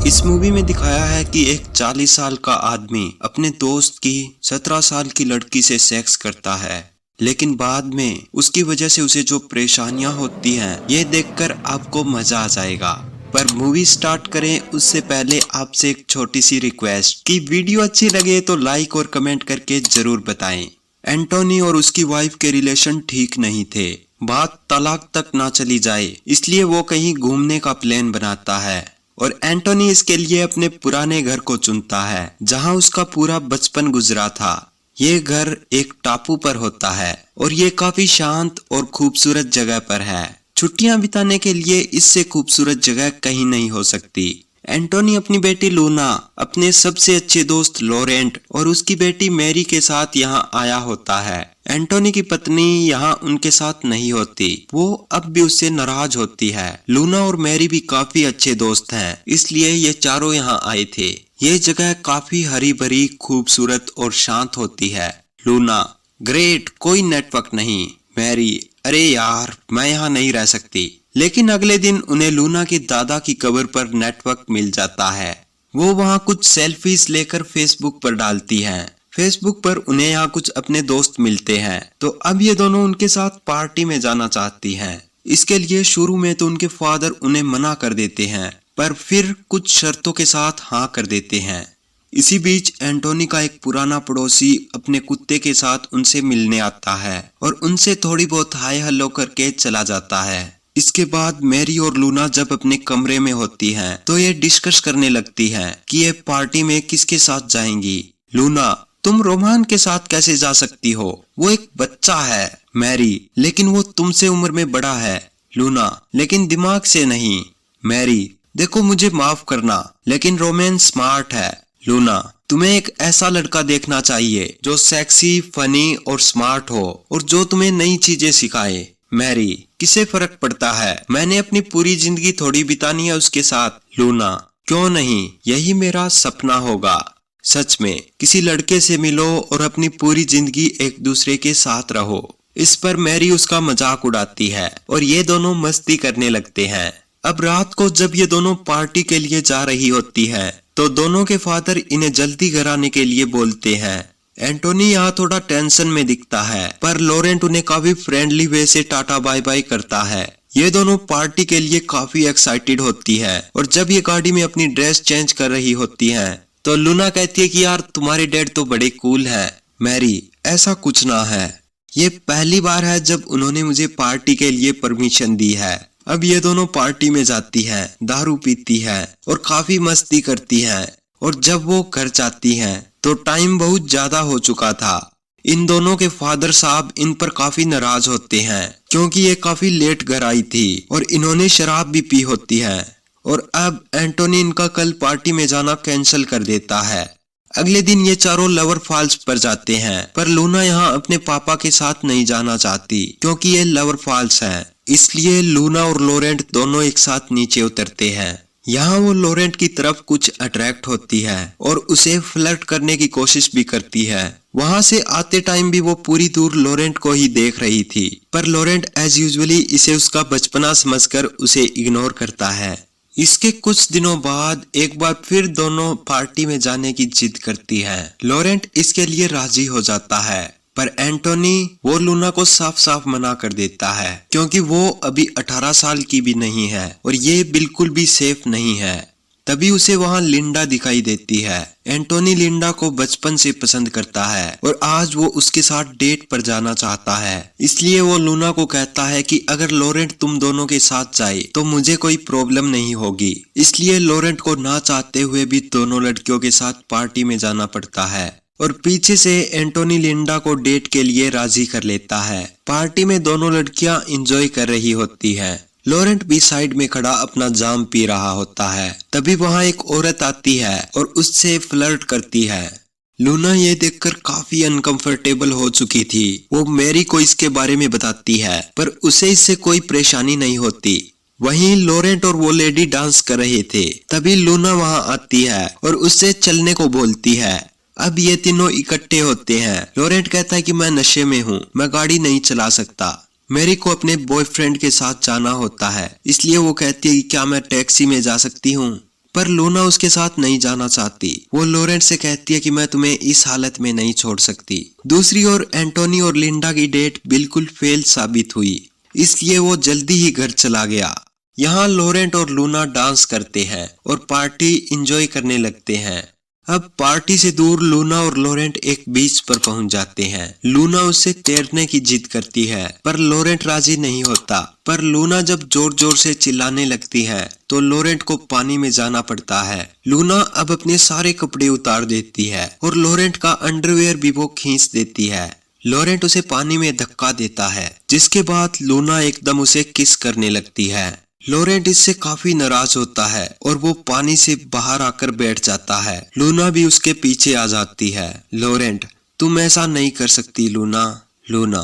इस मूवी में दिखाया है कि एक 40 साल का आदमी अपने दोस्त की 17 साल की लड़की से सेक्स करता है, लेकिन बाद में उसकी वजह से उसे जो परेशानियां होती हैं ये देखकर आपको मजा आ जाएगा। पर मूवी स्टार्ट करें उससे पहले आपसे एक छोटी सी रिक्वेस्ट कि वीडियो अच्छी लगे तो लाइक और कमेंट करके जरूर बताएं। एंटोनी और उसकी वाइफ के रिलेशन ठीक नहीं थे, बात तलाक तक ना चली जाए इसलिए वो कहीं घूमने का प्लान बनाता है और एंटोनी इसके लिए अपने पुराने घर को चुनता है जहां उसका पूरा बचपन गुजरा था। ये घर एक टापू पर होता है और ये काफी शांत और खूबसूरत जगह पर है। छुट्टियां बिताने के लिए इससे खूबसूरत जगह कहीं नहीं हो सकती। एंटोनी अपनी बेटी लूना, अपने सबसे अच्छे दोस्त लॉरेंट और उसकी बेटी मैरी के साथ यहाँ आया होता है। एंटोनी की पत्नी यहाँ उनके साथ नहीं होती, वो अब भी उससे नाराज होती है। लूना और मैरी भी काफी अच्छे दोस्त हैं, इसलिए ये चारों यहाँ आए थे। ये जगह काफी हरी भरी, खूबसूरत और शांत होती है। लूना, ग्रेट, कोई नेटवर्क नहीं। मैरी, अरे यार मैं यहाँ नहीं रह सकती। लेकिन अगले दिन उन्हें लूना के दादा की कब्र पर नेटवर्क मिल जाता है। वो वहाँ कुछ सेल्फीज लेकर फेसबुक पर डालती हैं। फेसबुक पर उन्हें यहाँ कुछ अपने दोस्त मिलते हैं, तो अब ये दोनों उनके साथ पार्टी में जाना चाहती हैं। इसके लिए शुरू में तो उनके फादर उन्हें मना कर देते हैं, पर फिर कुछ शर्तों के साथ हाँ कर देते हैं। इसी बीच एंटोनी का एक पुराना पड़ोसी अपने कुत्ते के साथ उनसे मिलने आता है और उनसे थोड़ी बहुत हाय हेलो करके चला जाता है। इसके बाद मैरी और लूना जब अपने कमरे में होती हैं, तो ये डिस्कस करने लगती हैं कि ये पार्टी में किसके साथ जाएंगी। लूना, तुम रोमान के साथ कैसे जा सकती हो, वो एक बच्चा है। मैरी, लेकिन वो तुमसे उम्र में बड़ा है। लूना, लेकिन दिमाग से नहीं। मैरी, देखो मुझे माफ करना, लेकिन रोमान स्मार्ट है। लूना, तुम्हें एक ऐसा लड़का देखना चाहिए जो सेक्सी, फनी और स्मार्ट हो और जो तुम्हें नई चीजें सिखाए। मैरी, किसे फर्क पड़ता है, मैंने अपनी पूरी जिंदगी थोड़ी बितानी है उसके साथ। लूना, क्यों नहीं, यही मेरा सपना होगा। सच में किसी लड़के से मिलो और अपनी पूरी जिंदगी एक दूसरे के साथ रहो। इस पर मैरी उसका मजाक उड़ाती है और ये दोनों मस्ती करने लगते हैं। अब रात को जब ये दोनों पार्टी के लिए जा रही होती है, तो दोनों के फादर इन्हें जल्दी घर आने के लिए बोलते हैं। एंटोनी यहाँ थोड़ा टेंशन में दिखता है, पर लॉरेंट उन्हें काफी फ्रेंडली वे से टाटा बाय बाय करता है। ये दोनों पार्टी के लिए काफी एक्साइटेड होती है और जब ये गाड़ी में अपनी ड्रेस चेंज कर रही होती है, तो लूना कहती है कि यार तुम्हारे डैड तो बड़े कूल हैं। मैरी, ऐसा कुछ ना है, ये पहली बार है जब उन्होंने मुझे पार्टी के लिए परमिशन दी है। अब ये दोनों पार्टी में जाती हैं, दारू पीती हैं और काफी मस्ती करती हैं और जब वो घर जाती हैं तो टाइम बहुत ज्यादा हो चुका था। इन दोनों के फादर साहब इन पर काफी नाराज होते हैं क्योंकि ये काफी लेट घर आई थी और इन्होंने शराब भी पी होती है और अब एंटोनी इनका कल पार्टी में जाना कैंसिल कर देता है। अगले दिन ये चारों लवर फॉल्स पर जाते हैं, पर लूना यहाँ अपने पापा के साथ नहीं जाना चाहती क्योंकि ये लवर फॉल्स है। इसलिए लूना और लॉरेंट दोनों एक साथ नीचे उतरते हैं। यहाँ वो लॉरेंट की तरफ कुछ अट्रैक्ट होती है और उसे फ्लर्ट करने की कोशिश भी करती है। वहाँ से आते टाइम भी वो पूरी दूर लॉरेंट को ही देख रही थी, पर लॉरेंट एज यूजुअली इसे उसका बचपना समझकर उसे इग्नोर करता है। इसके कुछ दिनों बाद एक बार फिर दोनों पार्टी में जाने की जिद करती है। लॉरेंट इसके लिए राजी हो जाता है, पर एंटोनी वो लूना को साफ साफ मना कर देता है क्योंकि वो अभी 18 साल की भी नहीं है और ये बिल्कुल भी सेफ नहीं है। तभी उसे वहाँ लिंडा दिखाई देती है। एंटोनी लिंडा को बचपन से पसंद करता है और आज वो उसके साथ डेट पर जाना चाहता है। इसलिए वो लूना को कहता है कि अगर लॉरेंट तुम दोनों के साथ जाए तो मुझे कोई प्रॉब्लम नहीं होगी। इसलिए लॉरेंट को ना चाहते हुए भी दोनों लड़कियों के साथ पार्टी में जाना पड़ता है और पीछे से एंटोनी लिंडा को डेट के लिए राजी कर लेता है। पार्टी में दोनों लड़कियां एंजॉय कर रही होती हैं। लॉरेंट भी साइड में खड़ा अपना जाम पी रहा होता है। तभी वहां एक औरत आती है और उससे फ्लर्ट करती है। लूना ये देखकर काफी अनकंफर्टेबल हो चुकी थी। वो मैरी को इसके बारे में बताती है, पर उसे इससे कोई परेशानी नहीं होती। वहीं लॉरेंट और वो लेडी डांस कर रहे थे। तभी लूना वहां आती है और उससे चलने को बोलती है। अब ये तीनों इकट्ठे होते हैं। लॉरेंट कहता है कि मैं नशे में हूँ, मैं गाड़ी नहीं चला सकता। मैरी को अपने बॉयफ्रेंड के साथ जाना होता है, इसलिए वो कहती है कि क्या मैं टैक्सी में जा सकती हूँ। पर लूना उसके साथ नहीं जाना चाहती। वो लॉरेंट से कहती है कि मैं तुम्हें इस हालत में नहीं छोड़ सकती। दूसरी ओर एंटोनी और लिंडा की डेट बिल्कुल फेल साबित हुई, इसलिए वो जल्दी ही घर चला गया। यहाँ लॉरेंट और लूना डांस करते हैं और पार्टी एंजॉय करने लगते हैं। अब पार्टी से दूर लूना और लॉरेंट एक बीच पर पहुंच जाते हैं। लूना उससे तैरने की जिद करती है, पर लॉरेंट राजी नहीं होता। पर लूना जब जोर जोर से चिल्लाने लगती है तो लॉरेंट को पानी में जाना पड़ता है। लूना अब अपने सारे कपड़े उतार देती है और लॉरेंट का अंडरवियर भी वो खींच देती है। लॉरेंट उसे पानी में धक्का देता है, जिसके बाद लूना एकदम उसे किस करने लगती है। लॉरेंट इससे काफी नाराज होता है और वो पानी से बाहर आकर बैठ जाता है। लूना भी उसके पीछे आ जाती है। लॉरेंट, तुम ऐसा नहीं कर सकती लूना। लूना,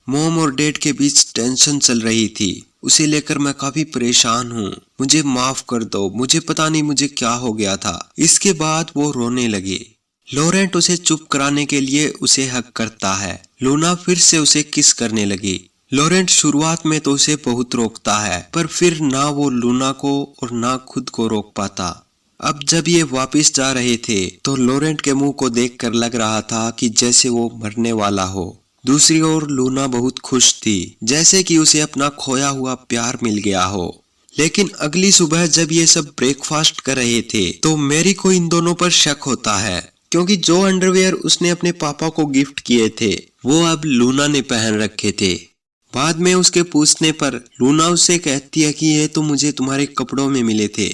मॉम और डैड के बीच टेंशन चल रही थी, उसे लेकर मैं काफी परेशान हूँ, मुझे माफ कर दो, मुझे पता नहीं मुझे क्या हो गया था। इसके बाद वो रोने लगी। लॉरेंट उसे चुप कराने के लिए उसे हग करता है। लूना फिर से उसे किस करने लगी। लॉरेंट शुरुआत में तो उसे बहुत रोकता है, पर फिर ना वो लूना को और ना खुद को रोक पाता। अब जब ये वापस जा रहे थे तो लॉरेंट के मुंह को देखकर लग रहा था कि जैसे वो मरने वाला हो। दूसरी ओर लूना बहुत खुश थी, जैसे कि उसे अपना खोया हुआ प्यार मिल गया हो। लेकिन अगली सुबह जब ये सब ब्रेकफास्ट कर रहे थे तो मैरी को इन दोनों पर शक होता है, क्योंकि जो अंडरवियर उसने अपने पापा को गिफ्ट किए थे वो अब लूना ने पहन रखे थे। बाद में उसके पूछने पर लूना उससे कहती है कि ये तो मुझे तुम्हारे कपड़ों में मिले थे।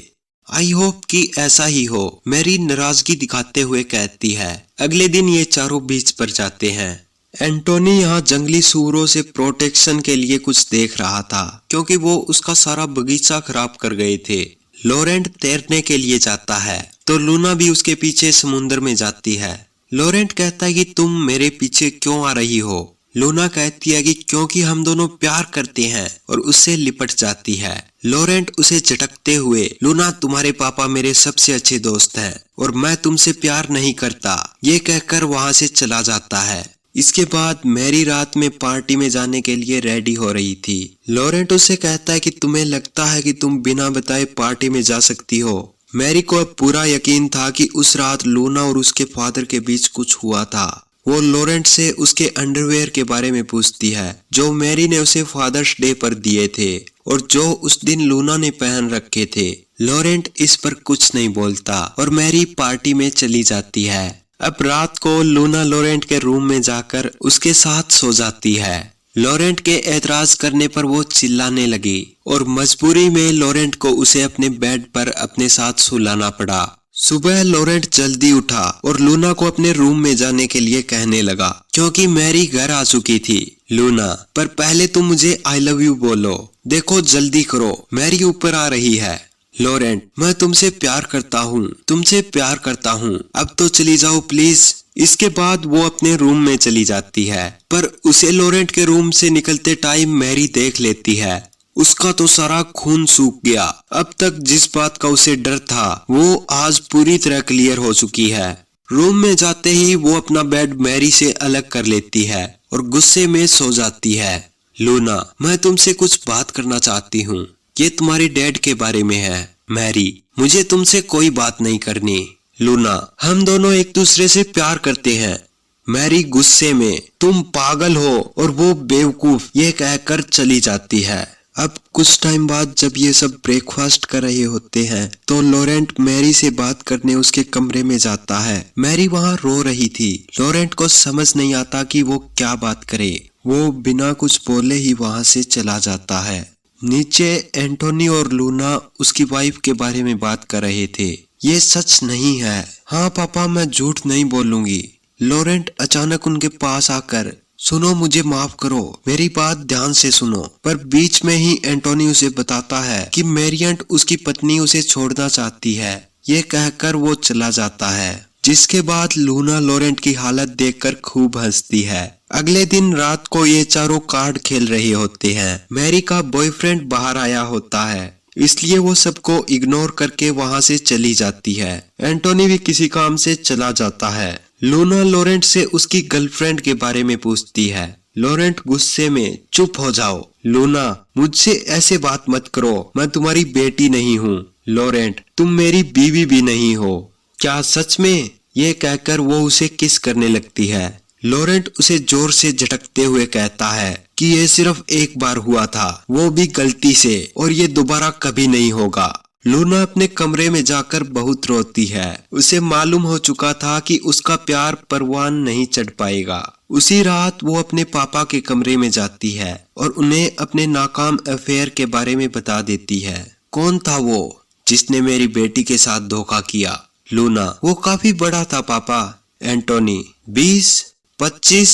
आई होप कि ऐसा ही हो, मैरी नाराजगी दिखाते हुए कहती है। अगले दिन ये चारों बीच पर जाते हैं। एंटोनी यहाँ जंगली सूअरों से प्रोटेक्शन के लिए कुछ देख रहा था, क्योंकि वो उसका सारा बगीचा खराब कर गए थे। लॉरेंट तैरने के लिए जाता है तो लूना भी उसके पीछे समुद्र में जाती है। लॉरेंट कहता है कि तुम मेरे पीछे क्यों आ रही हो। लूना कहती है कि क्योंकि हम दोनों प्यार करते हैं, और उससे लिपट जाती है। लॉरेंट उसे झटकते हुए, लूना तुम्हारे पापा मेरे सबसे अच्छे दोस्त हैं और मैं तुमसे प्यार नहीं करता, ये कहकर वहां से चला जाता है। इसके बाद मैरी रात में पार्टी में जाने के लिए रेडी हो रही थी। लॉरेंट उससे कहता है कि तुम्हें लगता है कि तुम बिना बताए पार्टी में जा सकती हो। मैरी को अब पूरा यकीन था कि उस रात लूना और उसके फादर के बीच कुछ हुआ था। वो लॉरेंट से उसके अंडरवेयर के बारे में पूछती है जो मैरी ने उसे फादर्स डे पर दिए थे और जो उस दिन लूना ने पहन रखे थे। लॉरेंट इस पर कुछ नहीं बोलता और मैरी पार्टी में चली जाती है। अब रात को लूना लॉरेंट के रूम में जाकर उसके साथ सो जाती है। लॉरेंट के एतराज करने पर वो चिल्लाने लगी और मजबूरी में लॉरेंट को उसे अपने बेड पर अपने साथ सुलाना पड़ा। सुबह लॉरेंट जल्दी उठा और लूना को अपने रूम में जाने के लिए कहने लगा, क्योंकि मैरी घर आ चुकी थी। लूना, पर पहले तुम मुझे आई लव यू बोलो, देखो जल्दी करो, मैरी ऊपर आ रही है। लॉरेंट, मैं तुमसे प्यार करता हूँ, तुमसे प्यार करता हूँ, अब तो चली जाओ प्लीज। इसके बाद वो अपने रूम में चली जाती है, पर उसे लॉरेंट के रूम से निकलते टाइम मैरी देख लेती है। उसका तो सारा खून सूख गया। अब तक जिस बात का उसे डर था वो आज पूरी तरह क्लियर हो चुकी है। रूम में जाते ही वो अपना बेड मैरी से अलग कर लेती है और गुस्से में सो जाती है। लूना, मैं तुमसे कुछ बात करना चाहती हूँ, ये तुम्हारे डैड के बारे में है। मैरी, मुझे तुमसे कोई बात नहीं करनी। लूना, हम दोनों एक दूसरे से प्यार करते हैं। मैरी गुस्से में, तुम पागल हो और वो बेवकूफ, ये कहकर चली जाती है। अब कुछ टाइम बाद जब ये सब ब्रेकफास्ट कर रहे होते हैं तो लॉरेंट मैरी से बात करने उसके कमरे में जाता है। मैरी वहाँ रो रही थी। लॉरेंट को समझ नहीं आता कि वो क्या बात करे। वो बिना कुछ बोले ही वहाँ से चला जाता है। नीचे एंटोनी और लूना उसकी वाइफ के बारे में बात कर रहे थे। ये सच नहीं है। हाँ पापा, मैं झूठ नहीं बोलूंगी। लॉरेंट अचानक उनके पास आकर, सुनो, मुझे माफ करो, मेरी बात ध्यान से सुनो। पर बीच में ही एंटोनी उसे बताता है कि मैरियंट उसकी पत्नी उसे छोड़ना चाहती है। ये कहकर वो चला जाता है, जिसके बाद लूना लॉरेंट की हालत देखकर खूब हंसती है। अगले दिन रात को ये चारों कार्ड खेल रहे होते हैं। मैरी का बॉयफ्रेंड बाहर आया होता है, इसलिए वो सबको इग्नोर करके वहाँ से चली जाती है। एंटोनी भी किसी काम से चला जाता है। लूना लॉरेंट से उसकी गर्लफ्रेंड के बारे में पूछती है। लॉरेंट गुस्से में, चुप हो जाओ। लूना, मुझसे ऐसे बात मत करो, मैं तुम्हारी बेटी नहीं हूँ। लॉरेंट, तुम मेरी बीवी भी नहीं हो। क्या सच में? ये कहकर वो उसे किस करने लगती है। लॉरेंट उसे जोर से झटकते हुए कहता है कि ये सिर्फ एक बार हुआ था, वो भी गलती से, और ये दोबारा कभी नहीं होगा। लूना अपने कमरे में जाकर बहुत रोती है। उसे मालूम हो चुका था कि उसका प्यार परवान नहीं चढ़ पाएगा। उसी रात वो अपने पापा के कमरे में जाती है और उन्हें अपने नाकाम अफेयर के बारे में बता देती है। कौन था वो जिसने मेरी बेटी के साथ धोखा किया? लूना, वो काफी बड़ा था पापा। एंटोनी, 20, 25,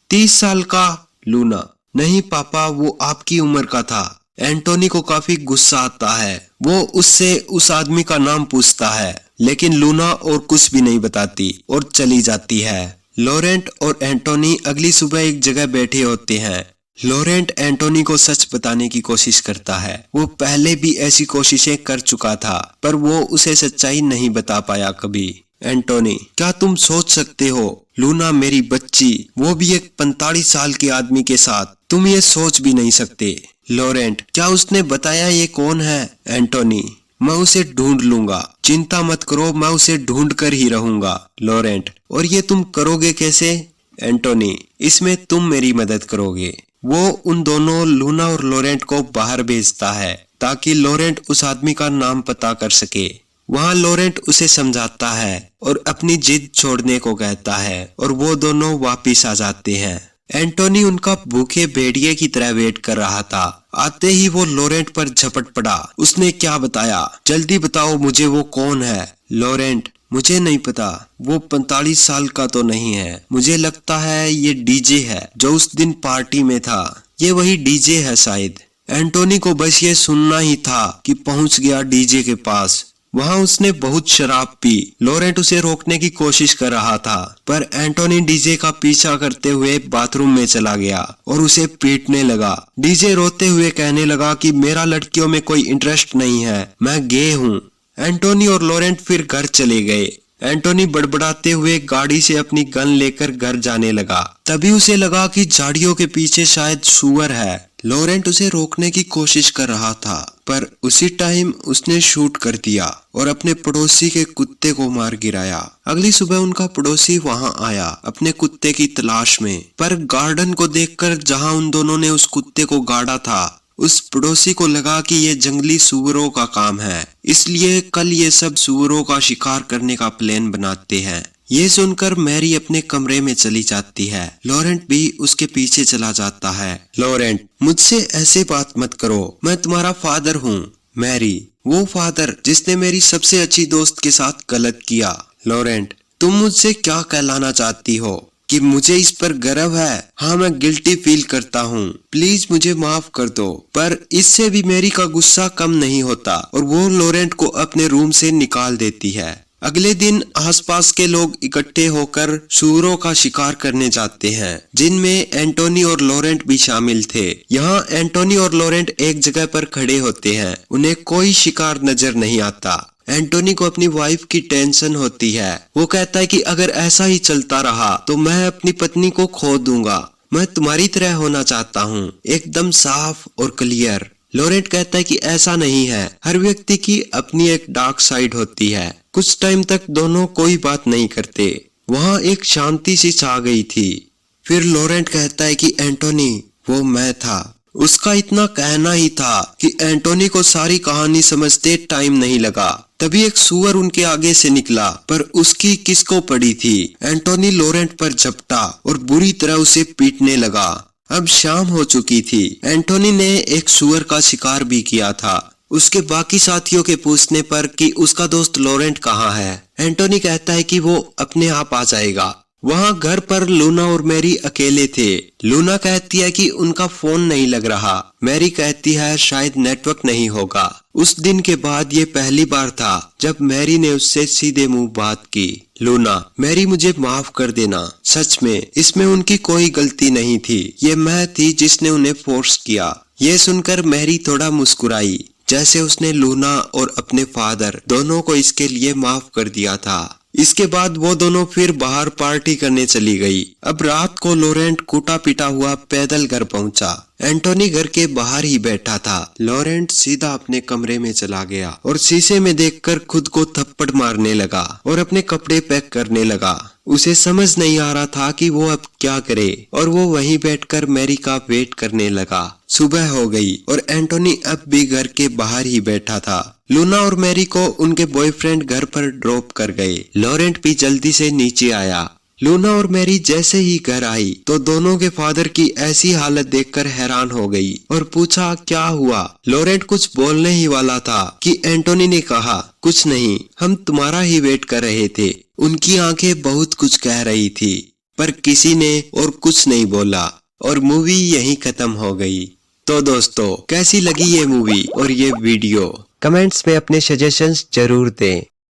30 साल का? लूना, नहीं पापा, वो आपकी उम्र का था। एंटोनी को काफी गुस्सा आता है। वो उससे उस आदमी का नाम पूछता है, लेकिन लूना और कुछ भी नहीं बताती और चली जाती है। लॉरेंट और एंटोनी अगली सुबह एक जगह बैठे होते हैं। लॉरेंट एंटोनी को सच बताने की कोशिश करता है। वो पहले भी ऐसी कोशिशें कर चुका था, पर वो उसे सच्चाई नहीं बता पाया कभी। एंटोनी, क्या तुम सोच सकते हो? लूना मेरी बच्ची, वो भी एक 45 साल के आदमी के साथ, तुम ये सोच भी नहीं सकते। लॉरेंट, क्या उसने बताया ये कौन है? एंटोनी, मैं उसे ढूंढ लूंगा, चिंता मत करो, मैं उसे ढूंढ कर ही रहूंगा। लॉरेंट, और ये तुम करोगे कैसे? एंटोनी, इसमें तुम मेरी मदद करोगे। वो उन दोनों लूना और लॉरेंट को बाहर भेजता है ताकि लॉरेंट उस आदमी का नाम पता कर सके। वहाँ लॉरेंट उसे समझाता है और अपनी जिद छोड़ने को कहता है और वो दोनों वापिस आ जाते हैं। एंटोनी उनका भूखे भेड़िए की तरह वेट कर रहा था। आते ही वो लॉरेंट पर झपट पड़ा। उसने क्या बताया? जल्दी बताओ मुझे, वो कौन है? लॉरेंट, मुझे नहीं पता, वो 45 साल का तो नहीं है। मुझे लगता है ये डीजे है जो उस दिन पार्टी में था। ये वही डीजे है शायद। एंटोनी को बस ये सुनना ही था कि पहुंच गया डीजे के पास। वहाँ उसने बहुत शराब पी। लॉरेंट उसे रोकने की कोशिश कर रहा था, पर एंटोनी डीजे का पीछा करते हुए बाथरूम में चला गया और उसे पीटने लगा। डीजे रोते हुए कहने लगा कि मेरा लड़कियों में कोई इंटरेस्ट नहीं है, मैं गे हूँ। एंटोनी और लॉरेंट फिर घर चले गए। एंटोनी बड़बड़ाते हुए गाड़ी से अपनी गन लेकर घर जाने लगा। तभी उसे लगा कि झाड़ियों के पीछे शायद सुअर है। लॉरेंट उसे रोकने की कोशिश कर रहा था, पर उसी टाइम उसने शूट कर दिया और अपने पड़ोसी के कुत्ते को मार गिराया। अगली सुबह उनका पड़ोसी वहां आया अपने कुत्ते की तलाश में, पर गार्डन को देखकर जहां उन दोनों ने उस कुत्ते को गाड़ा था, उस पड़ोसी को लगा कि ये जंगली सुअरों का काम है, इसलिए कल ये सब सुअरों का शिकार करने का प्लान बनाते हैं। ये सुनकर मैरी अपने कमरे में चली जाती है। लॉरेंट भी उसके पीछे चला जाता है। लॉरेंट, मुझसे ऐसे बात मत करो, मैं तुम्हारा फादर हूँ। मैरी, वो फादर जिसने मेरी सबसे अच्छी दोस्त के साथ गलत किया। लॉरेंट, तुम मुझसे क्या कहलाना चाहती हो कि मुझे इस पर गर्व है? हाँ, मैं गिल्टी फील करता हूँ, प्लीज मुझे माफ कर दो। पर इससे भी मैरी का गुस्सा कम नहीं होता और वो लॉरेंट को अपने रूम से निकाल देती है। अगले दिन आसपास के लोग इकट्ठे होकर सुअरों का शिकार करने जाते हैं, जिनमें एंटोनी और लॉरेंट भी शामिल थे। यहाँ एंटोनी और लॉरेंट एक जगह पर खड़े होते हैं। उन्हें कोई शिकार नजर नहीं आता। एंटोनी को अपनी वाइफ की टेंशन होती है। वो कहता है कि अगर ऐसा ही चलता रहा तो मैं अपनी पत्नी को खो दूंगा। मैं तुम्हारी तरह होना चाहता हूँ, एकदम साफ और क्लियर। लॉरेंट कहता है कि ऐसा नहीं है, हर व्यक्ति की अपनी एक डार्क साइड होती है। कुछ टाइम तक दोनों कोई बात नहीं करते। वहाँ एक शांति सी छा गई थी। फिर लॉरेंट कहता है कि एंटोनी, वो मैं था। उसका इतना कहना ही था कि एंटोनी को सारी कहानी समझते टाइम नहीं लगा। तभी एक सुअर उनके आगे से निकला, पर उसकी किसको पड़ी थी। एंटोनी लॉरेंट पर झपटा और बुरी तरह उसे पीटने लगा। अब शाम हो चुकी थी। एंटोनी ने एक सुअर का शिकार भी किया था। उसके बाकी साथियों के पूछने पर कि उसका दोस्त लॉरेंट कहाँ है, एंटोनी कहता है कि वो अपने आप आ जाएगा। वहाँ घर पर लूना और मैरी अकेले थे। लूना कहती है कि उनका फोन नहीं लग रहा। मैरी कहती है शायद नेटवर्क नहीं होगा। उस दिन के बाद ये पहली बार था जब मैरी ने उससे सीधे मुंह बात की। लूना, मैरी मुझे माफ कर देना, सच में इसमें उनकी कोई गलती नहीं थी, ये मैं थी जिसने उन्हें फोर्स किया। ये सुनकर मैरी थोड़ा मुस्कुराई, जैसे उसने लूना और अपने फादर दोनों को इसके लिए माफ कर दिया था। इसके बाद वो दोनों फिर बाहर पार्टी करने चली गई। अब रात को लॉरेंट कूटा पिटा हुआ पैदल घर पहुंचा। एंटोनी घर के बाहर ही बैठा था। लॉरेंट सीधा अपने कमरे में चला गया और शीशे में देखकर खुद को थप्पड़ मारने लगा और अपने कपड़े पैक करने लगा। उसे समझ नहीं आ रहा था कि वो अब क्या करे और वो वहीं बैठकर मैरी का वेट करने लगा। सुबह हो गई और एंटोनी अब भी घर के बाहर ही बैठा था। लूना और मैरी को उनके बॉयफ्रेंड घर पर ड्रॉप कर गए। लॉरेंट भी जल्दी से नीचे आया। लूना और मैरी जैसे ही घर आई तो दोनों के फादर की ऐसी हालत देखकर हैरान हो गई और पूछा क्या हुआ। लॉरेंट कुछ बोलने ही वाला था कि एंटोनी ने कहा कुछ नहीं, हम तुम्हारा ही वेट कर रहे थे। उनकी आंखें बहुत कुछ कह रही थी पर किसी ने और कुछ नहीं बोला और मूवी यहीं खत्म हो गई। तो दोस्तों कैसी लगी ये मूवी और ये वीडियो, कमेंट्स में अपने सजेशंस जरूर दें।